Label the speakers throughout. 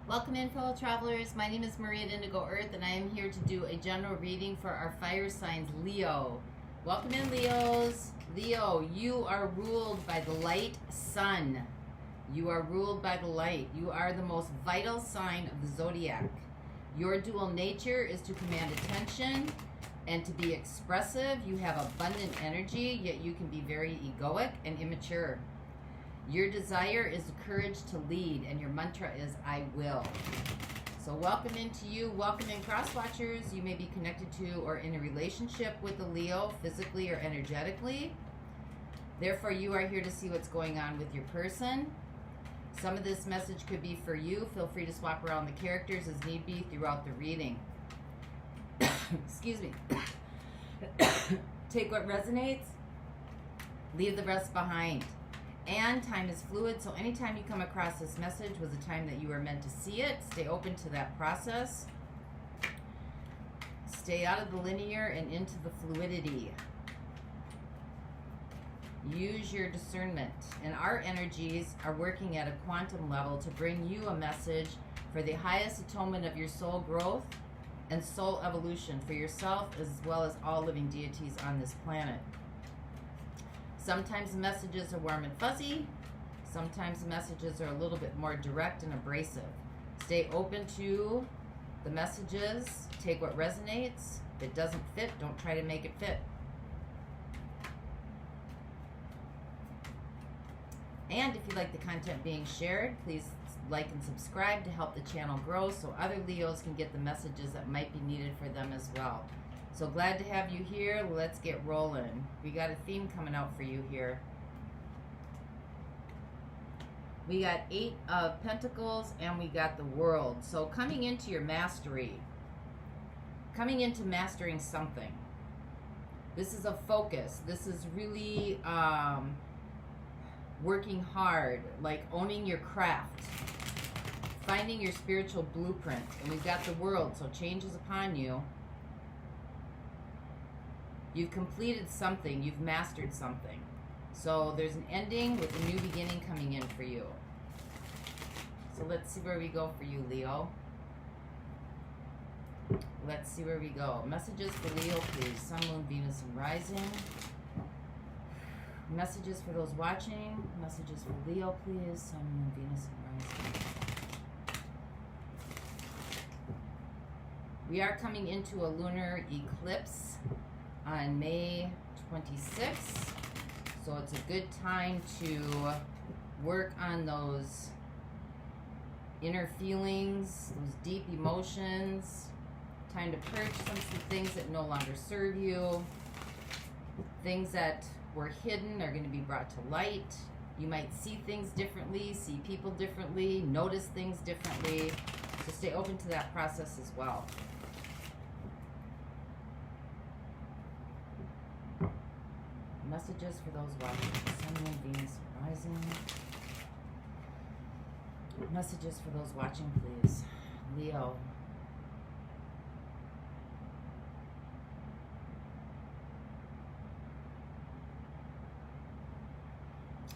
Speaker 1: Welcome in, fellow travelers. My name is Maria at Indigo Earth, and I am here to do a general reading for our fire signs, Leo. Welcome in, Leos. Leo, you are ruled by the light sun. You are ruled by the light. You are the most vital sign of the zodiac. Your dual nature is to command attention and to be expressive. You have abundant energy, yet you can be very egoic and immature. Your desire is the courage to lead, and your mantra is, I will. So welcome into you. Welcome in, cross-watchers. You may be connected to or in a relationship with a Leo, physically or energetically. Therefore, you are here to see what's going on with your person. Some of this message could be for you. Feel free to swap around the characters as need be throughout the reading. Excuse me. Take what resonates. Leave the rest behind. And time is fluid, so anytime you come across this message was a time that you were meant to see it. Stay open to that process. Stay out of the linear and into the fluidity. Use your discernment. And our energies are working at a quantum level to bring you a message for the highest atonement of your soul growth and soul evolution for yourself as well as all living deities on this planet. Sometimes the messages are warm and fuzzy. Sometimes the messages are a little bit more direct and abrasive. Stay open to the messages. Take what resonates. If it doesn't fit, don't try to make it fit. And if you like the content being shared, please like and subscribe to help the channel grow so other Leos can get the messages that might be needed for them as well. So glad to have you here. Let's get rolling. We got a theme coming out for you here. We got 8 of Pentacles and we got the World. So coming into your mastery, coming into mastering something. This is a focus. This is really working hard, like owning your craft, finding your spiritual blueprint. And we've got the World, so change is upon you. You've completed something. You've mastered something. So there's an ending with a new beginning coming in for you. So let's see where we go for you, Leo. Let's see where we go. Messages for Leo, please. Sun, Moon, Venus, and Rising. Messages for those watching. Messages for Leo, please. Sun, Moon, Venus, and Rising. We are coming into a lunar eclipse on May 26th, so it's a good time to work on those inner feelings, those deep emotions. Time to purge some things that no longer serve you. Things that were hidden are going to be brought to light. You might see things differently, see people differently, notice things differently, so stay open to that process as well. Messages for those watching. Sun, Moon, Venus, Rising. Messages for those watching, please. Leo.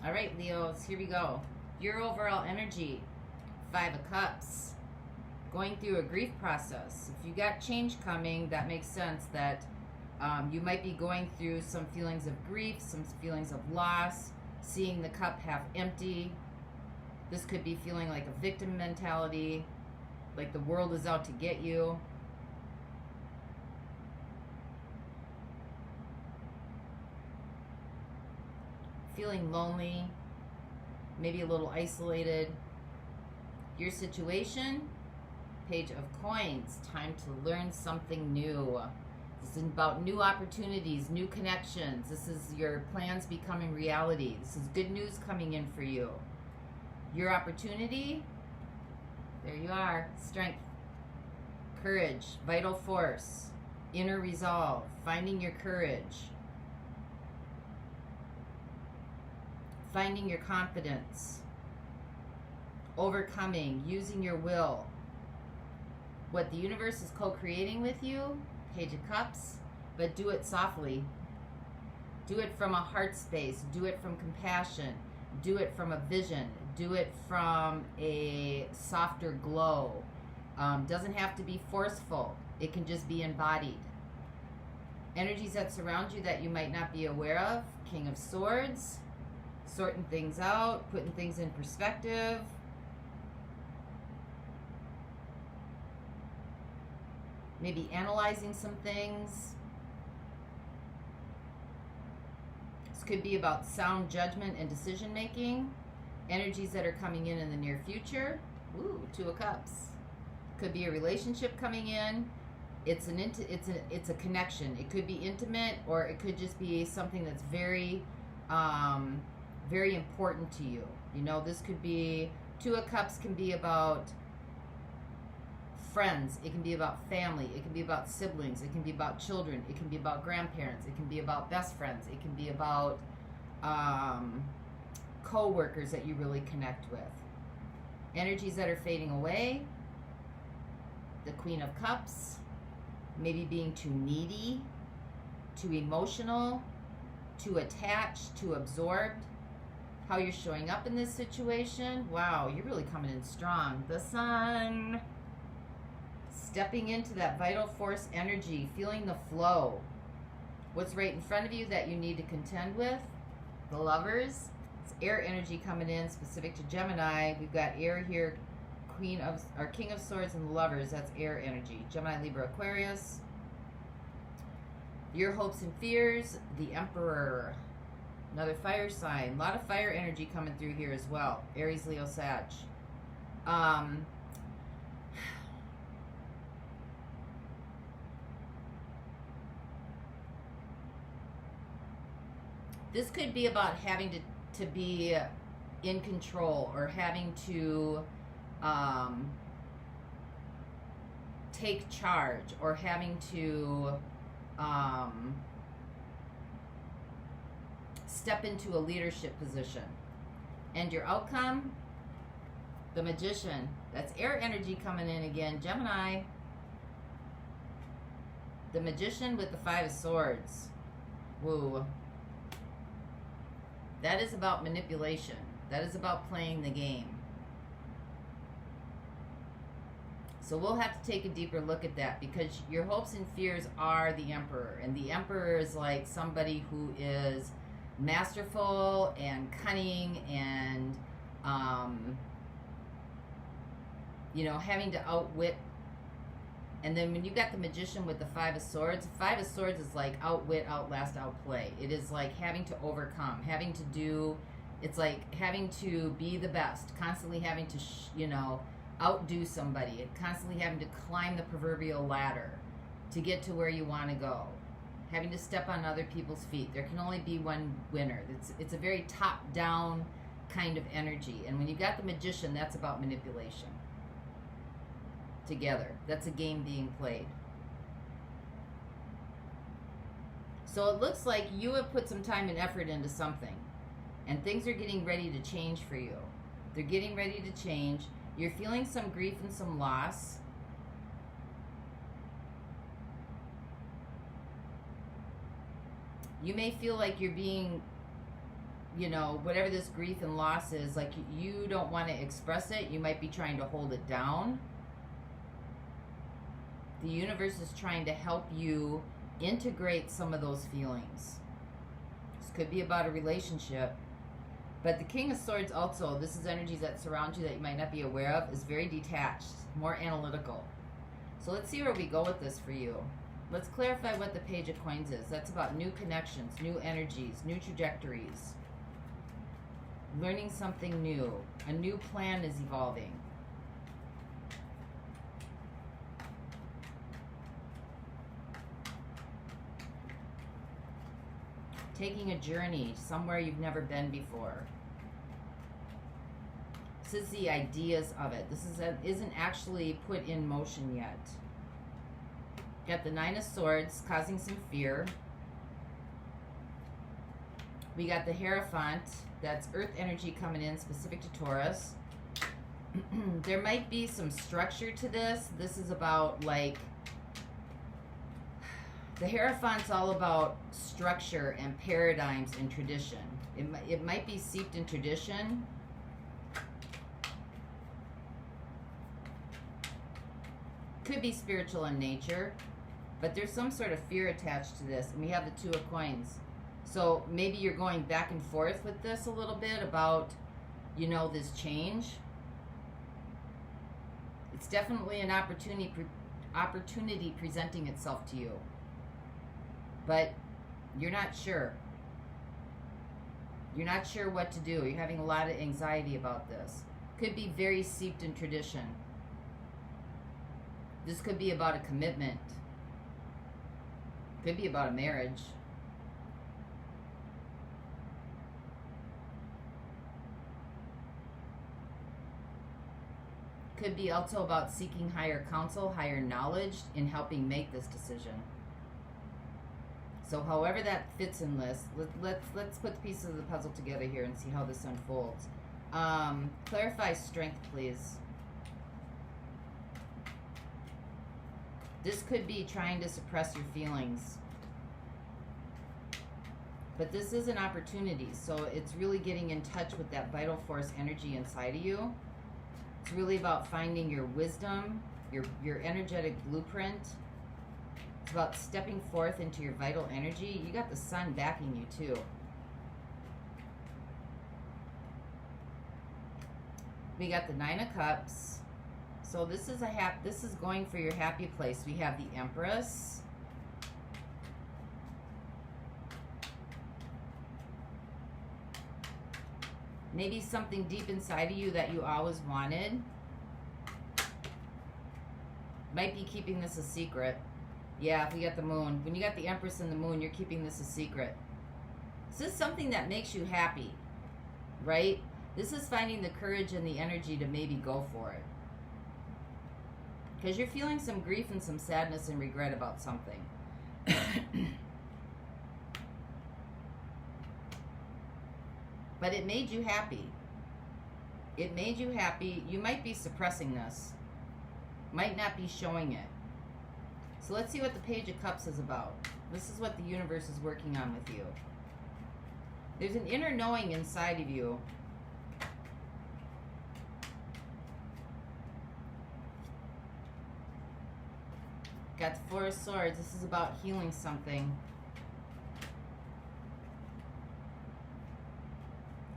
Speaker 1: All right, Leos, here we go. Your overall energy. 5 of Cups. Going through a grief process. If you got change coming, that makes sense that you might be going through some feelings of grief, some feelings of loss, seeing the cup half empty. This could be feeling like a victim mentality, like the world is out to get you. Feeling lonely, maybe a little isolated. Your situation, Page of Coins, time to learn something new. This is about new opportunities, new connections. This is your plans becoming reality. This is good news coming in for you. Your opportunity, there you are. Strength, courage, vital force, inner resolve, finding your courage, finding your confidence, overcoming, using your will. What the universe is co-creating with you, Page of Cups, but do it softly. Do it from a heart space. Do it from compassion. Do it from a vision. Do it from a softer glow. Doesn't have to be forceful. It can just be embodied. Energies that surround you that you might not be aware of. King of Swords. Sorting things out. Putting things in perspective. Maybe analyzing some things. This could be about sound judgment and decision making. Energies that are coming in the near future. Ooh, Two of Cups. Could be a relationship coming in. It's a connection. It could be intimate, or it could just be something that's very, very important to you. You know, this could be, Two of Cups can be about friends. It can be about family. It can be about siblings. It can be about children. It can be about grandparents. It can be about best friends. It can be about co-workers that you really connect with. Energies that are fading away. The Queen of Cups. Maybe being too needy, too emotional, too attached, too absorbed. How you're showing up in this situation. Wow, you're really coming in strong. The Sun. Stepping into that vital force energy, feeling the flow. What's right in front of you that you need to contend with? The Lovers. It's air energy coming in, specific to Gemini. We've got air here, King of Swords and the Lovers. That's air energy. Gemini, Libra, Aquarius. Your hopes and fears. The Emperor. Another fire sign. A lot of fire energy coming through here as well. Aries, Leo, Sag. This could be about having to be in control, or having to take charge, or having to step into a leadership position. And your outcome, the Magician. That's air energy coming in again. Gemini. The Magician with the Five of Swords. Woo. That is about manipulation. That is about playing the game. So we'll have to take a deeper look at that, because your hopes and fears are the Emperor. And the Emperor is like somebody who is masterful and cunning and, you know, having to outwit. And then when you got the Magician with the Five of Swords is like outwit, outlast, outplay. It is like having to overcome, having to do, it's like having to be the best, constantly having to, you know, outdo somebody, constantly having to climb the proverbial ladder to get to where you want to go, having to step on other people's feet. There can only be one winner. It's a very top-down kind of energy. And when you got the Magician, that's about manipulation. Together. That's a game being played. So it looks like you have put some time and effort into something, and things are getting ready to change for you. They're getting ready to change. You're feeling some grief and some loss. You may feel like you're being, you know, whatever this grief and loss is, like you don't want to express it. You might be trying to hold it down. The universe is trying to help you integrate some of those feelings. This could be about a relationship. But the King of Swords also, this is energies that surround you that you might not be aware of, is very detached, more analytical. So let's see where we go with this for you. Let's clarify what the Page of Coins is. That's about new connections, new energies, new trajectories. Learning something new. A new plan is evolving. Taking a journey somewhere you've never been before. This is the ideas of it. This isn't actually put in motion yet. Got the Nine of Swords causing some fear. We got the Hierophant. That's earth energy coming in, specific to Taurus. There might be some structure to this. This is about, like, the Hierophant's all about structure and paradigms and tradition. It might be seeped in tradition. Could be spiritual in nature, but there's some sort of fear attached to this. And we have the 2 of coins. So maybe you're going back and forth with this a little bit about, you know, this change. It's definitely an opportunity presenting itself to you. But you're not sure. You're not sure what to do. You're having a lot of anxiety about this. Could be very steeped in tradition. This could be about a commitment. Could be about a marriage. Could be also about seeking higher counsel, higher knowledge in helping make this decision. So however that fits in this, let's put the pieces of the puzzle together here and see how this unfolds. Clarify strength, please. This could be trying to suppress your feelings. But this is an opportunity, so it's really getting in touch with that vital force energy inside of you. It's really about finding your wisdom, your energetic blueprint. It's about stepping forth into your vital energy. You got the sun backing you too. We got the 9 of Cups. So this is this is going for your happy place. We have the Empress. Maybe something deep inside of you that you always wanted. Might be keeping this a secret. Yeah, we got the Moon. When you got the Empress and the Moon, you're keeping this a secret. This is something that makes you happy, right? This is finding the courage and the energy to maybe go for it. Because you're feeling some grief and some sadness and regret about something. But it made you happy. It made you happy. You might be suppressing this. Might not be showing it. So let's see what the Page of Cups is about. This is what the universe is working on with you. There's an inner knowing inside of you. Got the Four of Swords. This is about healing something.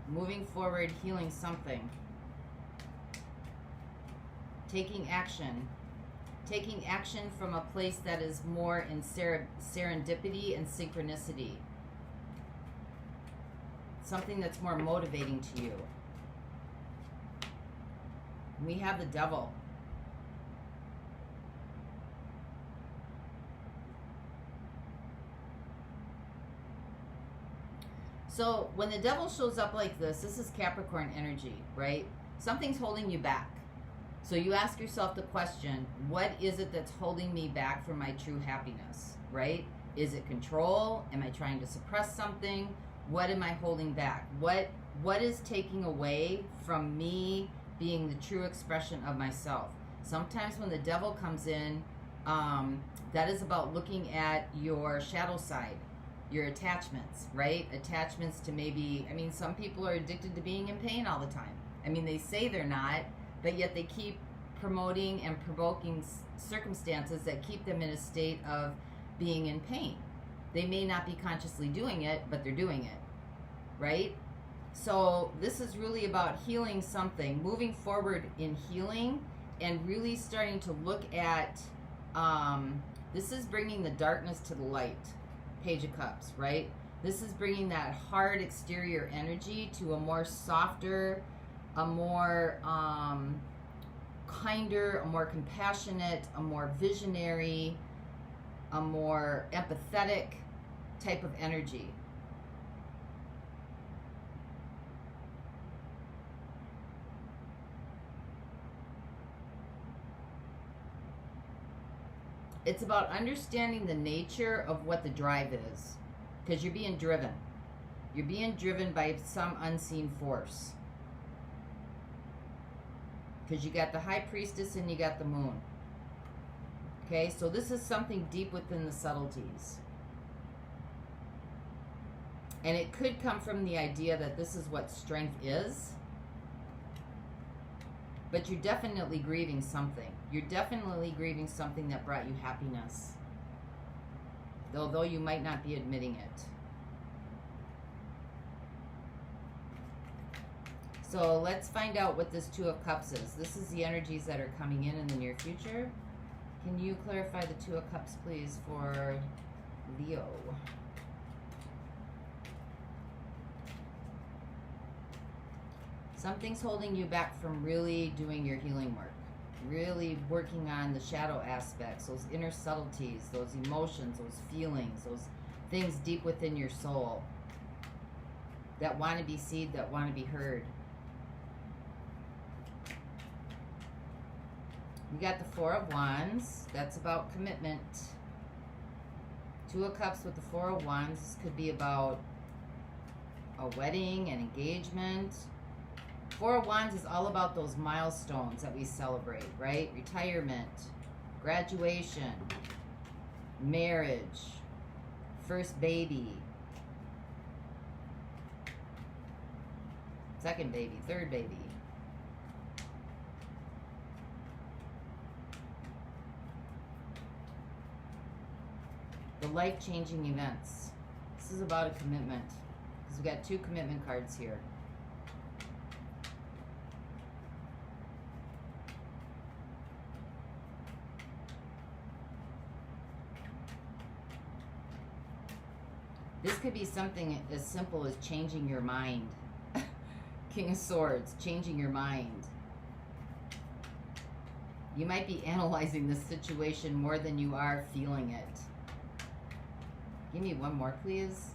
Speaker 1: Moving forward, healing something. Taking action. Taking action from a place that is more in serendipity and synchronicity. Something that's more motivating to you. We have the Devil. So when the Devil shows up like this is Capricorn energy, right? Something's holding you back. So you ask yourself the question, what is it that's holding me back from my true happiness, right? Is it control? Am I trying to suppress something? What am I holding back? What is taking away from me being the true expression of myself? Sometimes when the Devil comes in, that is about looking at your shadow side. Your attachments, right? Attachments to maybe, I mean, some people are addicted to being in pain all the time. I mean, they say they're not, but yet they keep promoting and provoking circumstances that keep them in a state of being in pain. They may not be consciously doing it, but they're doing it, right? So this is really about healing something, moving forward in healing, and really starting to look at, this is bringing the darkness to the light. Page of Cups, right? This is bringing that hard exterior energy to a more softer, a more kinder, a more compassionate, a more visionary, a more empathetic type of energy. It's about understanding the nature of what the drive is, because you're being driven. You're being driven by some unseen force. Because you got the High Priestess and you got the Moon. Okay, so this is something deep within the subtleties. And it could come from the idea that this is what strength is. But you're definitely grieving something. You're definitely grieving something that brought you happiness. Although you might not be admitting it. So let's find out what this Two of Cups is. This is the energies that are coming in the near future. Can you clarify the Two of Cups, please, for Leo? Something's holding you back from really doing your healing work. Really working on the shadow aspects, those inner subtleties, those emotions, those feelings, those things deep within your soul that want to be seen, that want to be heard. You got the Four of Wands. That's about commitment. Two of Cups with the Four of Wands. This could be about a wedding, an engagement. Four of Wands is all about those milestones that we celebrate, right? Retirement, graduation, marriage, first baby, second baby, third baby. The life-changing events. This is about a commitment, because we got two commitment cards here. This could be something as simple as changing your mind. King of Swords, changing your mind. You might be analyzing this situation more than you are feeling it. Give me one more, please.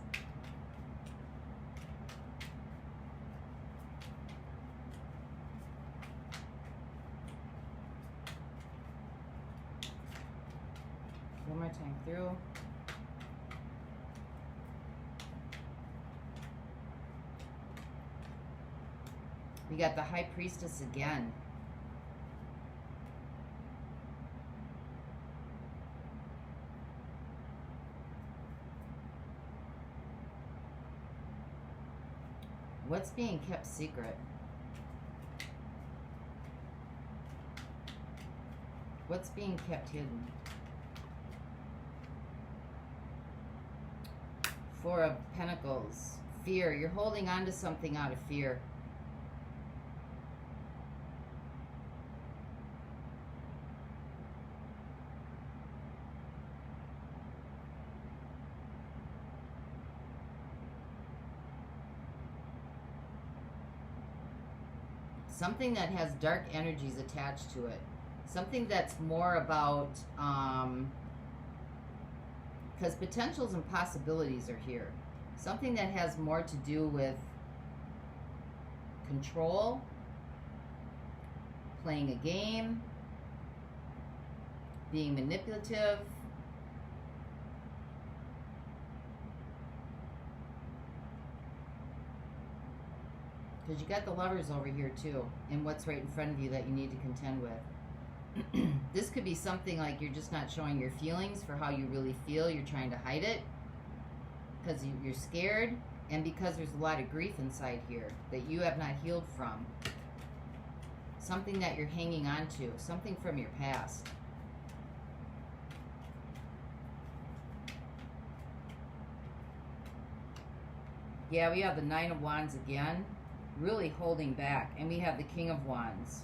Speaker 1: One more time through. We got the High Priestess again. What's being kept secret? What's being kept hidden? Four of Pentacles. Fear. You're holding on to something out of fear. Something that has dark energies attached to it. Something that's more about, because potentials and possibilities are here. Something that has more to do with control, playing a game, being manipulative. Because you got the Lovers over here too, and what's right in front of you that you need to contend with. This could be something like you're just not showing your feelings for how you really feel. You're trying to hide it because you're scared, and because there's a lot of grief inside here that you have not healed from. Something that you're hanging on to, something from your past. Yeah, we have the Nine of Wands again. Really holding back. And we have the King of Wands.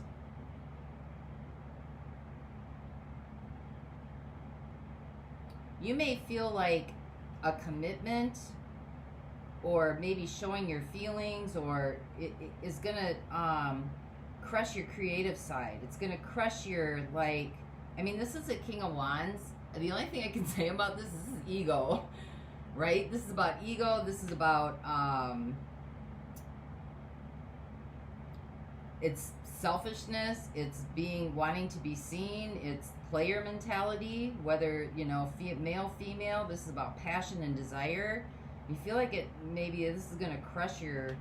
Speaker 1: You may feel like a commitment, or maybe showing your feelings, or it is going to crush your creative side. It's going to crush your, like, I mean, this is a King of Wands. The only thing I can say about this is ego, right? This is about ego. This is about, it's selfishness, it's wanting to be seen, it's player mentality, whether, you know, male, female. This is about passion and desire. You feel like it, maybe this is going to crush your,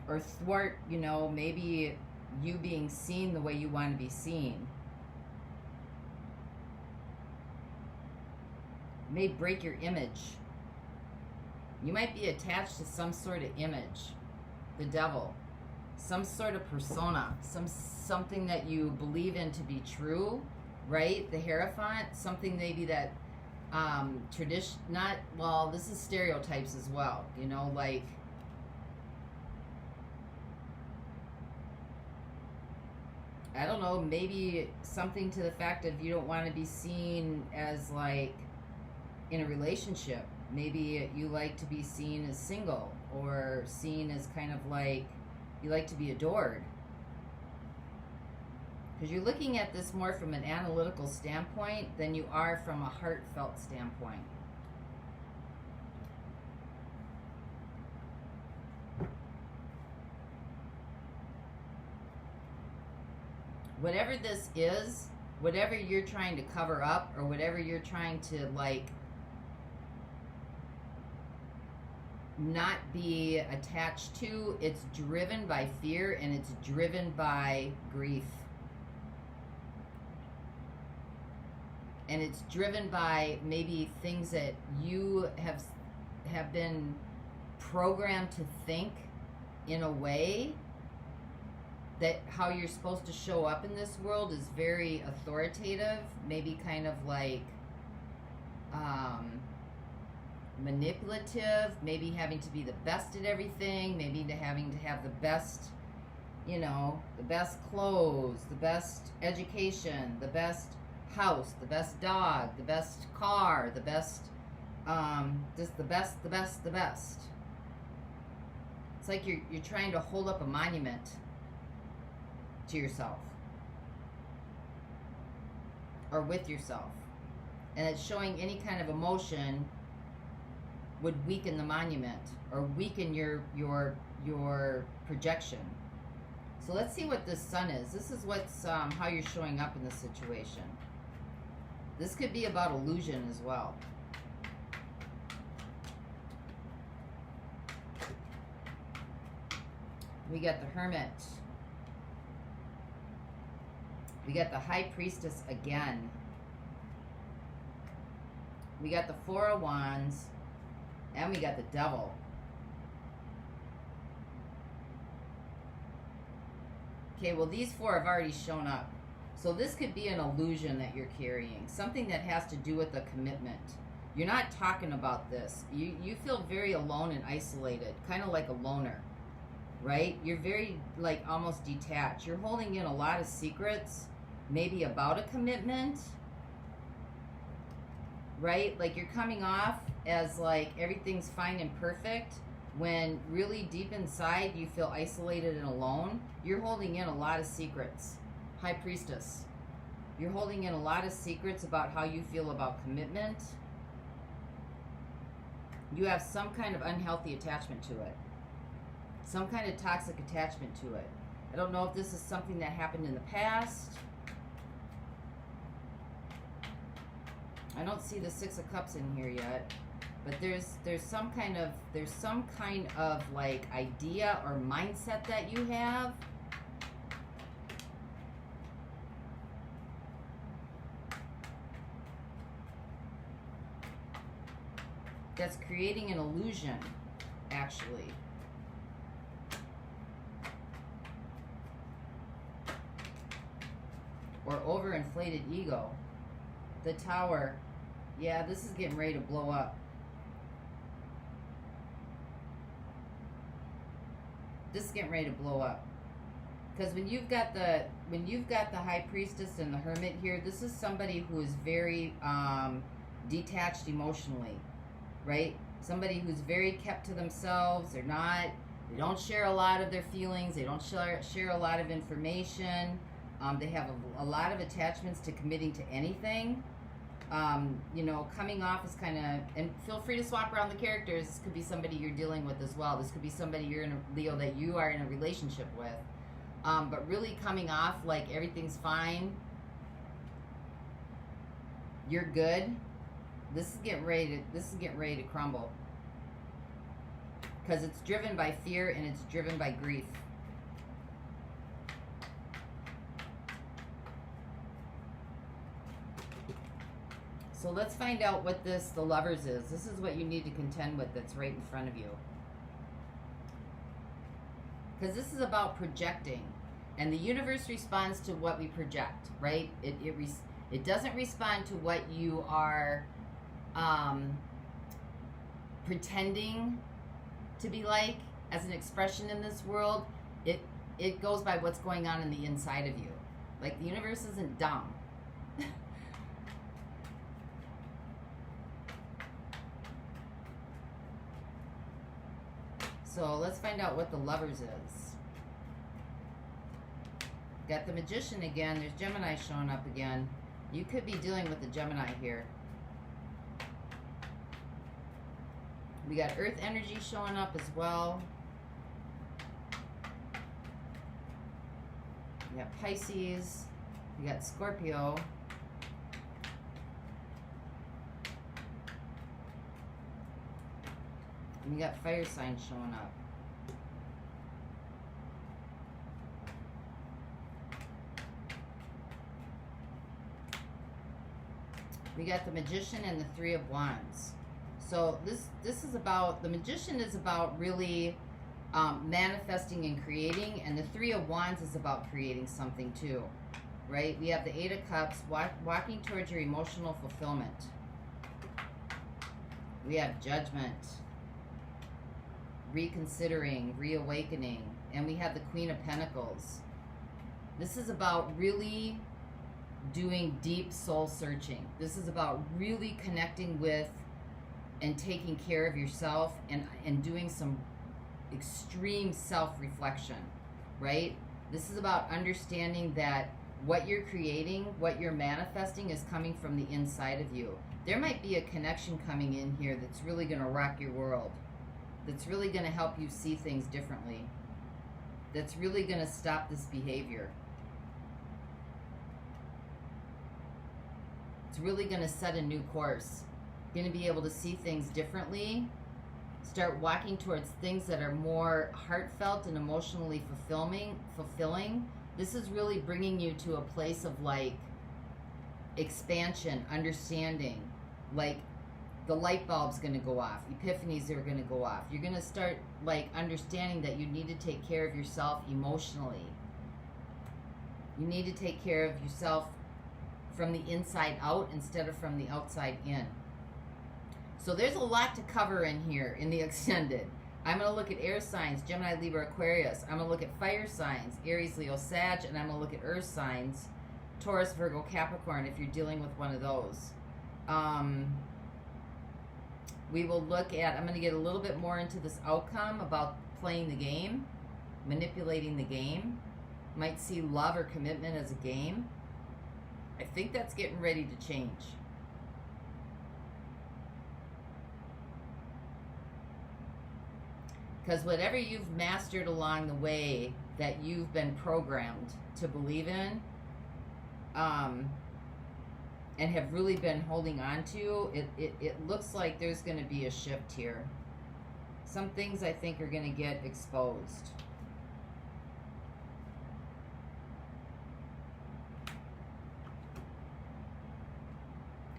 Speaker 1: or thwart, you know, maybe you being seen the way you want to be seen. May break your image. You might be attached to some sort of image, the devil, some sort of persona, something that you believe in to be true, right? The Hierophant, something maybe that tradition, not, well, this is stereotypes as well, you know, like, I don't know, maybe something to the fact of you don't want to be seen as like in a relationship. Maybe you like to be seen as single, or seen as kind of like you like to be adored. Because you're looking at this more from an analytical standpoint than you are from a heartfelt standpoint. Whatever this is, whatever you're trying to cover up, or whatever you're trying to like not be attached to, it's driven by fear and it's driven by grief. And it's driven by maybe things that you have been programmed to think in a way that how you're supposed to show up in this world is very authoritative, maybe kind of like manipulative, maybe having to be the best at everything, maybe having to have the best, you know, the best clothes, the best education, the best house, the best dog, the best car, the best, just the best, the best, the best. It's like you're trying to hold up a monument to yourself or with yourself, and it's showing any kind of emotion would weaken the monument or weaken your projection. So let's see what this sun is. This is what's how you're showing up in this situation. This could be about illusion as well. We got the Hermit. We got the High Priestess again. We got the Four of Wands. And we got the Devil. Okay, well these four have already shown up. So this could be an illusion that you're carrying. Something that has to do with a commitment. You're not talking about this. You feel very alone and isolated. Kind of like a loner. Right? You're very, like, almost detached. You're holding in a lot of secrets. Maybe about a commitment. Right? Like you're coming off as like everything's fine and perfect, when really deep inside you feel isolated and alone. You're holding in a lot of secrets. High Priestess. You're holding in a lot of secrets about how you feel about commitment. You have some kind of unhealthy attachment to it. Some kind of toxic attachment to it. I don't know if this is something that happened in the past. I don't see the Six of Cups in here yet, but there's some kind of like idea or mindset that you have that's creating an illusion, actually. Or overinflated ego. The Tower. Yeah, this is getting ready to blow up. This is getting ready to blow up. Because when you've got the High Priestess and the Hermit here, this is somebody who is very detached emotionally, right? Somebody who's very kept to themselves. They don't share a lot of their feelings. They don't share a lot of information. They have a lot of attachments to committing to anything. You know, coming off as kind of, and feel free to swap around the characters. This could be somebody you're dealing with as well. This could be somebody you're in Leo that you are in a relationship with. But really coming off like everything's fine. You're good. This is getting ready to crumble. Because it's driven by fear and it's driven by grief. So let's find out what the Lovers is. This is what you need to contend with that's right in front of you. Because this is about projecting. And the universe responds to what we project, right? It doesn't respond to what you are pretending to be like as an expression in this world. It goes by what's going on in the inside of you. Like, the universe isn't dumb. So let's find out what the Lovers is. Got the Magician again. There's Gemini showing up again. You could be dealing with the Gemini here. We got Earth energy showing up as well. We got Pisces. We got Scorpio. And we got fire signs showing up. We got the Magician and the Three of Wands. So this is about, the Magician is about really manifesting and creating, and the Three of Wands is about creating something too, right? We have the Eight of Cups, walking towards your emotional fulfillment. We have Judgment, reconsidering, reawakening, and we have the Queen of Pentacles. This is about really doing deep soul searching. This is about really connecting with and taking care of yourself and doing some extreme self-reflection, right? This is about understanding that what you're creating, what you're manifesting is coming from the inside of you. There might be a connection coming in here that's really going to rock your world, that's really going to help you see things differently, that's really going to stop this behavior. It's really going to set a new course. You're going to be able to see things differently, start walking towards things that are more heartfelt and emotionally fulfilling. This is really bringing you to a place of like expansion, understanding, like the light bulb's going to go off, epiphanies are going to go off. You're going to start like understanding that you need to take care of yourself emotionally. You need to take care of yourself from the inside out instead of from the outside in. So there's a lot to cover in here in the extended. I'm going to look at air signs, Gemini, Libra, Aquarius. I'm going to look at fire signs, Aries, Leo, Sag, and I'm going to look at earth signs, Taurus, Virgo, Capricorn, if you're dealing with one of those. We will look at, I'm going to get a little bit more into this outcome about playing the game, manipulating the game. Might see love or commitment as a game. I think that's getting ready to change. Because whatever you've mastered along the way that you've been programmed to believe in, and have really been holding on to, it looks like there's going to be a shift here. Some things I think are going to get exposed.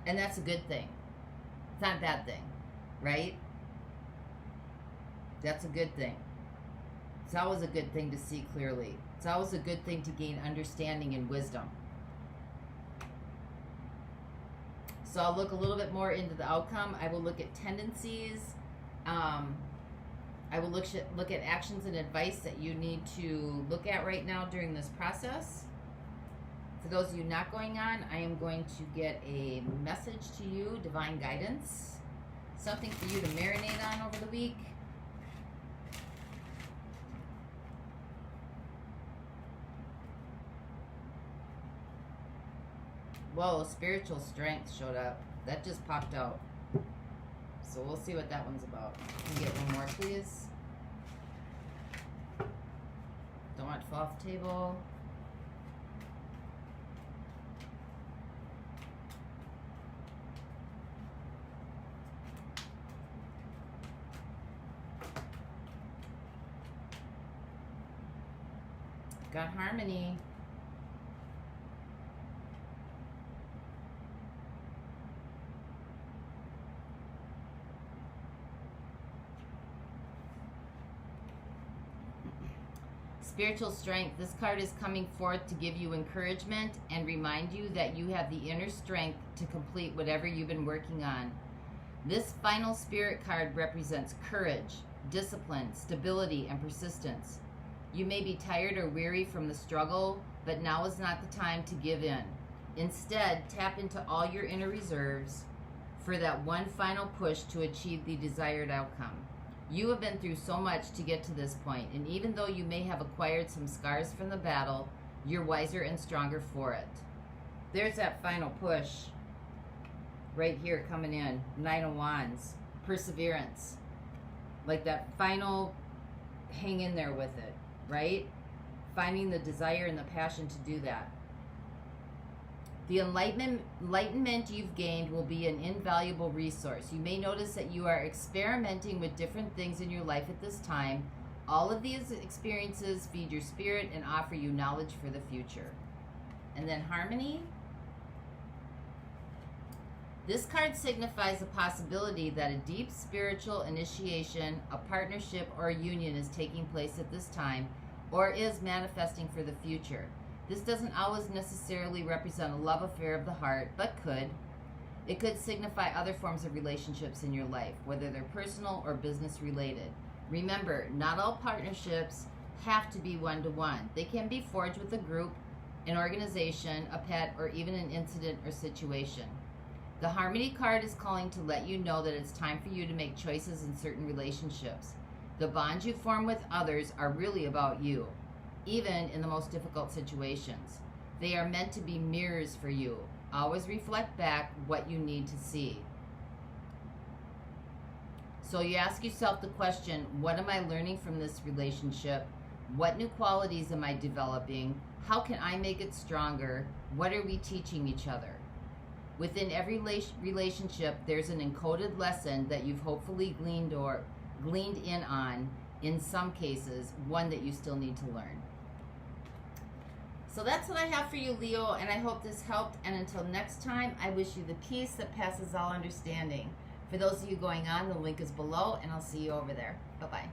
Speaker 1: And that's a good thing. It's not a bad thing, right? That's a good thing. It's always a good thing to see clearly. It's always a good thing to gain understanding and wisdom. So I'll look a little bit more into the outcome. I will look at tendencies. I will look at actions and advice that you need to look at right now during this process. For those of you not going on, I am going to get a message to you, divine guidance. Something for you to marinate on over the week. Whoa, spiritual strength showed up. That just popped out. So we'll see what that one's about. Can you get one more, please? Don't want to fall off the table. Got harmony. Spiritual strength. This card is coming forth to give you encouragement and remind you that you have the inner strength to complete whatever you've been working on. This final spirit card represents courage, discipline, stability, and persistence. You may be tired or weary from the struggle, but now is not the time to give in. Instead, tap into all your inner reserves for that one final push to achieve the desired outcome. You have been through so much to get to this point, and even though you may have acquired some scars from the battle, you're wiser and stronger for it. There's that final push right here coming in. Nine of Wands. Perseverance. Like that final hang in there with it, right? Finding the desire and the passion to do that. The enlightenment you've gained will be an invaluable resource. You may notice that you are experimenting with different things in your life at this time. All of these experiences feed your spirit and offer you knowledge for the future. And then harmony. This card signifies a possibility that a deep spiritual initiation, a partnership, or a union is taking place at this time, or is manifesting for the future. This doesn't always necessarily represent a love affair of the heart, but could. It could signify other forms of relationships in your life, whether they're personal or business related. Remember, not all partnerships have to be one-to-one. They can be forged with a group, an organization, a pet, or even an incident or situation. The Harmony card is calling to let you know that it's time for you to make choices in certain relationships. The bonds you form with others are really about you, even in the most difficult situations. They are meant to be mirrors for you. Always reflect back what you need to see. So you ask yourself the question, what am I learning from this relationship? What new qualities am I developing? How can I make it stronger? What are we teaching each other? Within every relationship, there's an encoded lesson that you've hopefully gleaned in on, in some cases, one that you still need to learn. So that's what I have for you, Leo, and I hope this helped. And until next time, I wish you the peace that passes all understanding. For those of you going on, the link is below, and I'll see you over there. Bye-bye.